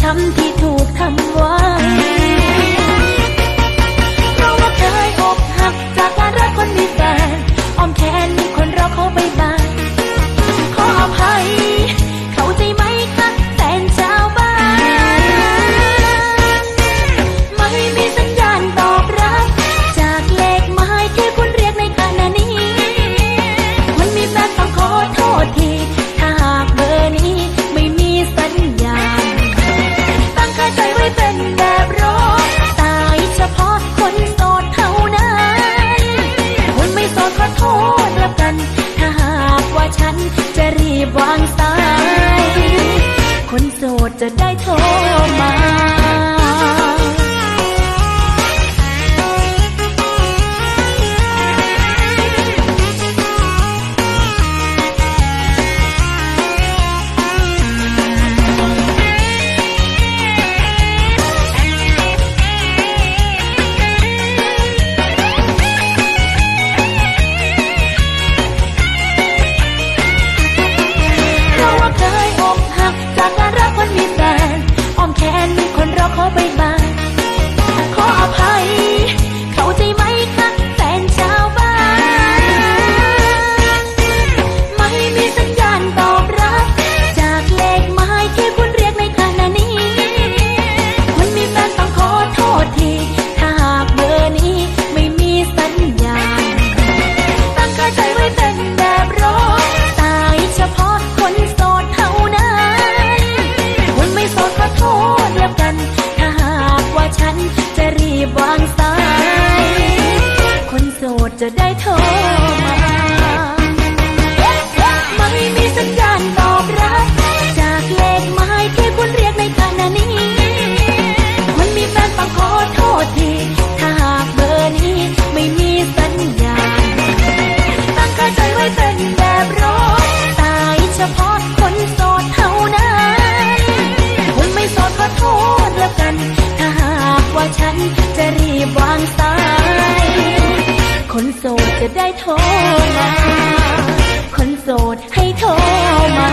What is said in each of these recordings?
ช้ำที่ถูกทำไว้เพราะว่าเคยอกหักจากการรักคนมีแฟนอ้อมแขนมีคนรอเขาไปบ้านขออภัยเข้าใจไหมคะแฟนชาวบ้านไม่มีสัญญาณตอบรับจากเลขหมายที่คุณเรียกในขณะนี้คนมีแฟนต้องขอโทษทีถ้าหากเบอร์นี้ไม่มีสัญญาณตั้งค่าใจไว้เป็นแบบรอตายเฉพาะคนโสดเท่านั้นคนไม่โสดขอโทษแล้วกันถ้าหากว่าฉันจะรีบวางสายคนโสดจะได้โทรมาขอไปบ้านขออภัยเข้าใจไหมคะแฟนชาวบ้านไม่มีสัญญาณตอบรับจากเลขหมายที่คุณเรียกในขณะนี้คนมีแฟนต้องขอโทษทีถ้าหากเบอร์นี้ไม่มีสัญญาณตั้งค่าใจไว้เป็นแบบรอตายเฉพาะคนโสดเท่านั้นคนไม่โสดขอโทษแล้วกันว่าฉันจะรีบวางสายคนโสดจะได้โทรมาไม่มีสัญญาณตอบรับจากเลขหมายที่คุณเรียกในขณะนี้คนมีแฟนต้องขอโทษทีถ้าหากเบอร์นี้ไม่มีสัญญาณตั้งค่าใจไว้เป็นแบบรอตายเฉพาะคนโสดเท่านั้นคนไม่โสดขอโทษแล้วกันว่าฉันจะรีบวางสายคนโสดจะได้โทรมาคนโสดให้โทรมา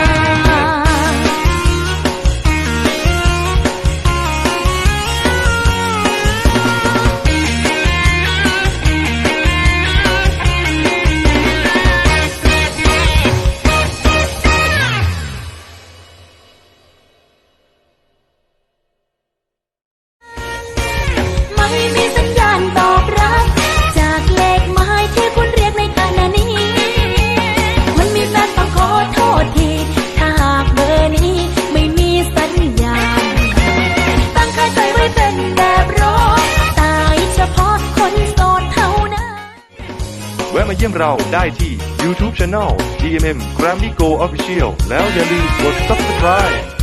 ไม่มีสัญญาณตอบรับจากเลขหมายที่คุณเรียกในขณะนี้คนมีแฟนต้องขอโทษทีถ้าหากเบอร์นี้ไม่มีสัญญาณตั้งค่าใจไว้เป็นแบบรอตายเฉพาะคนโสดเท่านั้นแวะมาเยี่ยมเราได้ที่ YouTube Channel GMM Grammy Go Official แล้วอย่าลืมกด Subscribe